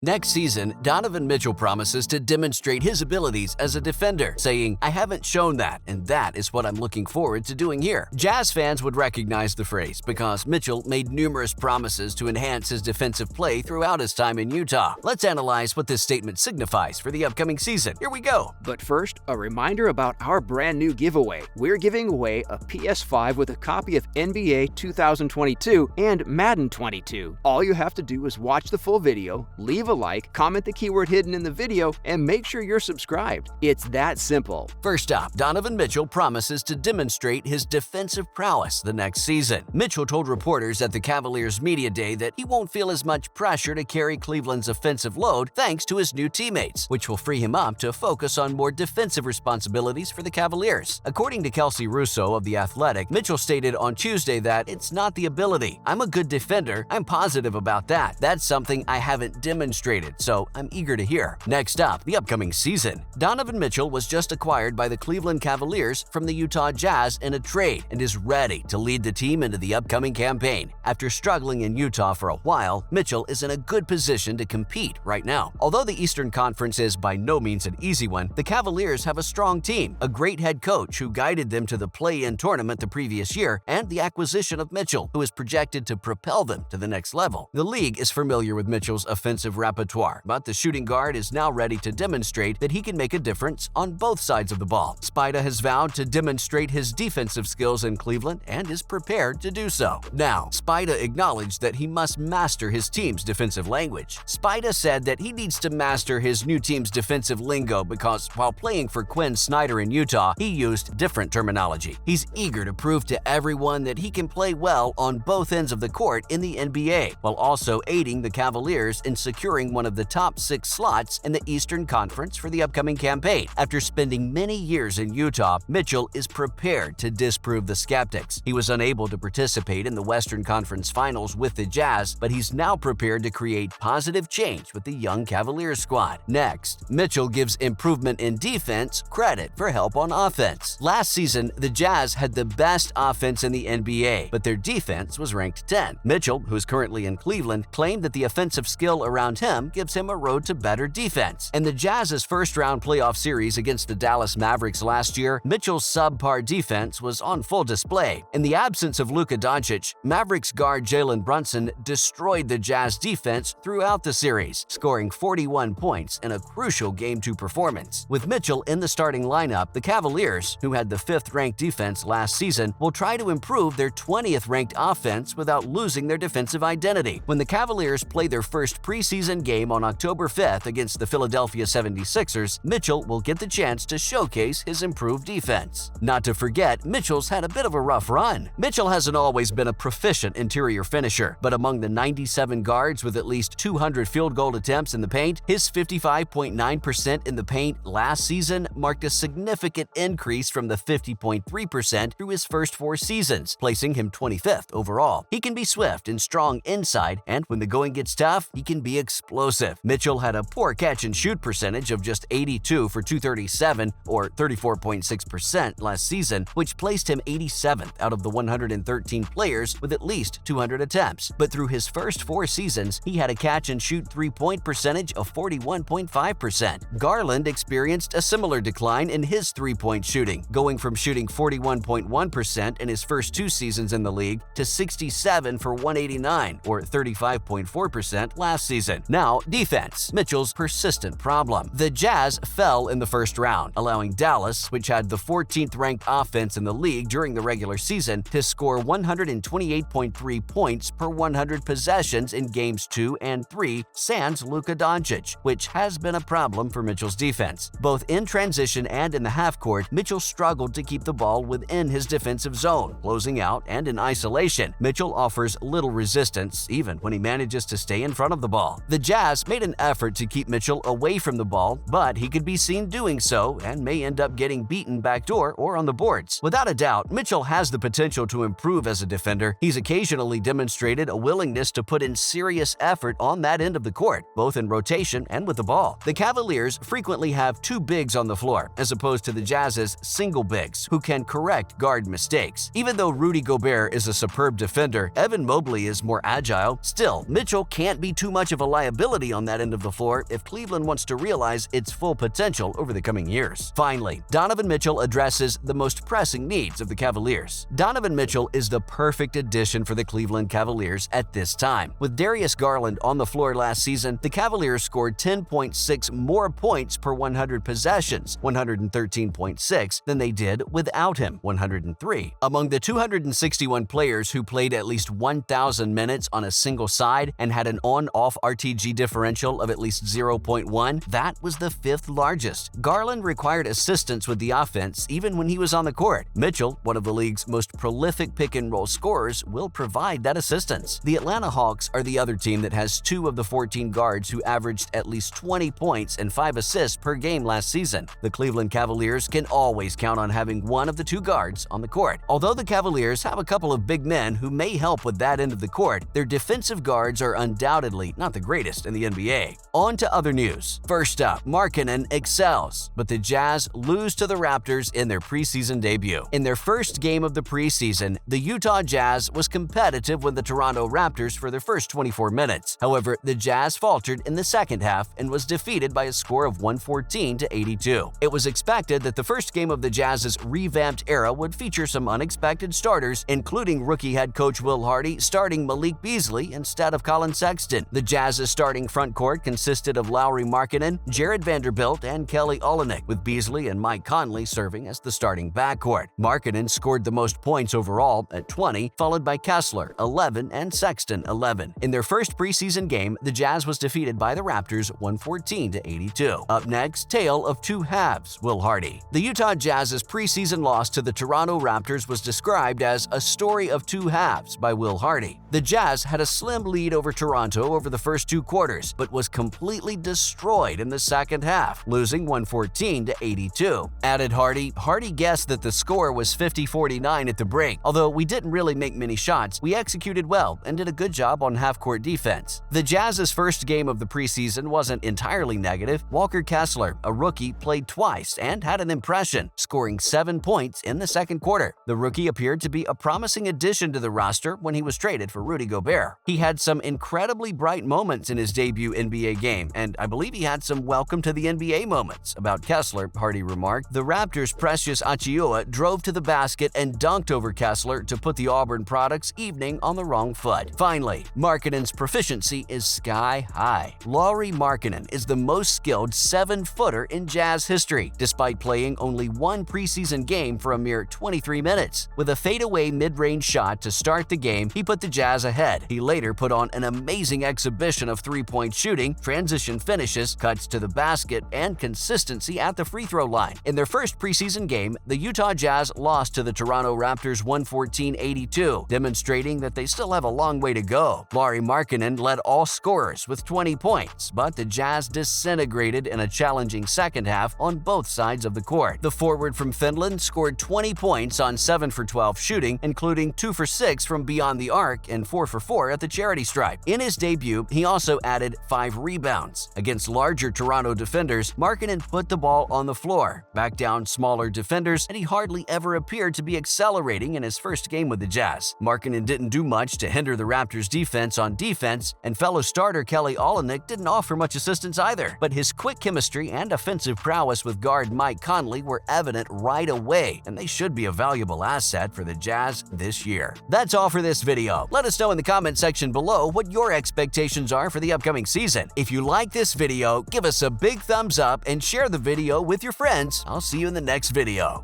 Next season, Donovan Mitchell promises to demonstrate his abilities as a defender, saying, "I haven't shown that, and that is what I'm looking forward to doing here." Jazz fans would recognize the phrase because Mitchell made numerous promises to enhance his defensive play throughout his time in Utah. Let's analyze what this statement signifies for the upcoming season. Here we go. But first, a reminder about our brand new giveaway. We're giving away a PS5 with a copy of NBA 2022 and Madden 22. All you have to do is watch the full video, leave a like, comment the keyword hidden in the video, and make sure you're subscribed. It's that simple. First up, Donovan Mitchell promises to demonstrate his defensive prowess the next season. Mitchell told reporters at the Cavaliers media day that he won't feel as much pressure to carry Cleveland's offensive load thanks to his new teammates, which will free him up to focus on more defensive responsibilities for the Cavaliers. According to Kelsey Russo of The Athletic, Mitchell stated on Tuesday that it's not the ability. "I'm a good defender. I'm positive about that. That's something I haven't demonstrated, so I'm eager to hear." Next up, the upcoming season. Donovan Mitchell was just acquired by the Cleveland Cavaliers from the Utah Jazz in a trade and is ready to lead the team into the upcoming campaign. After struggling in Utah for a while, Mitchell is in a good position to compete right now. Although the Eastern Conference is by no means an easy one, the Cavaliers have a strong team, a great head coach who guided them to the play-in tournament the previous year, and the acquisition of Mitchell, who is projected to propel them to the next level. The league is familiar with Mitchell's offensive repertoire, but the shooting guard is now ready to demonstrate that he can make a difference on both sides of the ball. Spida has vowed to demonstrate his defensive skills in Cleveland and is prepared to do so. Now, Spida acknowledged that he must master his team's defensive language. Spida said that he needs to master his new team's defensive lingo because while playing for Quinn Snyder in Utah, he used different terminology. He's eager to prove to everyone that he can play well on both ends of the court in the NBA, while also aiding the Cavaliers in securing one of the top 6 slots in the Eastern Conference for the upcoming campaign. After spending many years in Utah, Mitchell is prepared to disprove the skeptics. He was unable to participate in the Western Conference Finals with the Jazz, but he's now prepared to create positive change with the young Cavaliers squad. Next, Mitchell gives improvement in defense credit for help on offense. Last season, the Jazz had the best offense in the NBA, but their defense was ranked 10. Mitchell, who's currently in Cleveland, claimed that the offensive skill around him gives him a road to better defense. In the Jazz's first-round playoff series against the Dallas Mavericks last year, Mitchell's subpar defense was on full display. In the absence of Luka Doncic, Mavericks guard Jalen Brunson destroyed the Jazz defense throughout the series, scoring 41 points in a crucial Game 2 performance. With Mitchell in the starting lineup, the Cavaliers, who had the 5th-ranked defense last season, will try to improve their 20th-ranked offense without losing their defensive identity. When the Cavaliers play their first preseason game on October 5th against the Philadelphia 76ers, Mitchell will get the chance to showcase his improved defense. Not to forget, Mitchell's had a bit of a rough run. Mitchell hasn't always been a proficient interior finisher, but among the 97 guards with at least 200 field goal attempts in the paint, his 55.9% in the paint last season marked a significant increase from the 50.3% through his first 4 seasons, placing him 25th overall. He can be swift and strong inside, and when the going gets tough, he can be explosive. Mitchell had a poor catch-and-shoot percentage of just 82 for 237, or 34.6% last season, which placed him 87th out of the 113 players with at least 200 attempts. But through his first 4 seasons, he had a catch-and-shoot three-point percentage of 41.5%. Garland experienced a similar decline in his three-point shooting, going from shooting 41.1% in his first 2 seasons in the league to 67 for 189, or 35.4% last season. Now, defense, Mitchell's persistent problem. The Jazz fell in the first round, allowing Dallas, which had the 14th-ranked offense in the league during the regular season, to score 128.3 points per 100 possessions in Games 2 and 3, sans Luka Doncic, which has been a problem for Mitchell's defense. Both in transition and in the half-court, Mitchell struggled to keep the ball within his defensive zone. Closing out and in isolation, Mitchell offers little resistance even when he manages to stay in front of the ball. The Jazz made an effort to keep Mitchell away from the ball, but he could be seen doing so and may end up getting beaten backdoor or on the boards. Without a doubt, Mitchell has the potential to improve as a defender. He's occasionally demonstrated a willingness to put in serious effort on that end of the court, both in rotation and with the ball. The Cavaliers frequently have 2 bigs on the floor, as opposed to the Jazz's single bigs, who can correct guard mistakes. Even though Rudy Gobert is a superb defender, Evan Mobley is more agile. Still, Mitchell can't be too much of a liability liability on that end of the floor if Cleveland wants to realize its full potential over the coming years. Finally, Donovan Mitchell addresses the most pressing needs of the Cavaliers. Donovan Mitchell is the perfect addition for the Cleveland Cavaliers at this time. With Darius Garland on the floor last season, the Cavaliers scored 10.6 more points per 100 possessions, 113.6, than they did without him, 103. Among the 261 players who played at least 1,000 minutes on a single side and had an on-off RTG differential of at least 0.1, that was the fifth largest. Garland required assistance with the offense even when he was on the court. Mitchell, one of the league's most prolific pick-and-roll scorers, will provide that assistance. The Atlanta Hawks are the other team that has 2 of the 14 guards who averaged at least 20 points and 5 assists per game last season. The Cleveland Cavaliers can always count on having one of the 2 guards on the court. Although the Cavaliers have a couple of big men who may help with that end of the court, their defensive guards are undoubtedly not the greatest in the NBA. On to other news. First up, Markkanen excels, but the Jazz lose to the Raptors in their preseason debut. In their first game of the preseason, the Utah Jazz was competitive with the Toronto Raptors for their first 24 minutes. However, the Jazz faltered in the second half and was defeated by a score of 114-82. It was expected that the first game of the Jazz's revamped era would feature some unexpected starters, including rookie head coach Will Hardy starting Malik Beasley instead of Colin Sexton. The Jazz's starting front court consisted of Lauri Markkanen, Jared Vanderbilt, and Kelly Olynyk, with Beasley and Mike Conley serving as the starting backcourt. Markkanen scored the most points overall at 20, followed by Kessler, 11, and Sexton, 11. In their first preseason game, the Jazz was defeated by the Raptors 114-82. Up next, tale of two halves, Will Hardy. The Utah Jazz's preseason loss to the Toronto Raptors was described as a story of two halves by Will Hardy. The Jazz had a slim lead over Toronto over the first 2 quarters, but was completely destroyed in the second half, losing 114-82. Added Hardy guessed that the score was 50-49 at the break. Although we didn't really make many shots, we executed well and did a good job on half-court defense. The Jazz's first game of the preseason wasn't entirely negative. Walker Kessler, a rookie, played twice and had an impression, scoring 7 points in the second quarter. The rookie appeared to be a promising addition to the roster when he was traded for Rudy Gobert. He had some incredibly bright moments in his debut NBA game, and I believe he had some welcome to the NBA moments. About Kessler, Hardy remarked, "The Raptors' Precious Achiuwa drove to the basket and dunked over Kessler to put the Auburn products evening on the wrong foot." Finally, Markkanen's proficiency is sky high. Lauri Markkanen is the most skilled 7-footer in Jazz history, despite playing only one preseason game for a mere 23 minutes. With a fadeaway mid-range shot to start the game, he put the Jazz ahead. He later put on an amazing exhibition of 3-point shooting, transition finishes, cuts to the basket, and consistency at the free throw line. In their first preseason game, the Utah Jazz lost to the Toronto Raptors 114-82, demonstrating that they still have a long way to go. Lauri Markkanen led all scorers with 20 points, but the Jazz disintegrated in a challenging second half on both sides of the court. The forward from Finland scored 20 points on 7 for 12 shooting, including 2 for 6 from beyond the arc and 4 for 4 at the charity stripe. In his debut, he also added 5 rebounds. Against larger Toronto defenders, Markkanen put the ball on the floor, backed down smaller defenders, and he hardly ever appeared to be accelerating in his first game with the Jazz. Markkanen didn't do much to hinder the Raptors' defense on defense, and fellow starter Kelly Olynyk didn't offer much assistance either. But his quick chemistry and offensive prowess with guard Mike Conley were evident right away, and they should be a valuable asset for the Jazz this year. That's all for this video. Let us know in the comment section below what your expectations are for the upcoming season. If you like this video, give us a big thumbs up and share the video with your friends. I'll see you in the next video.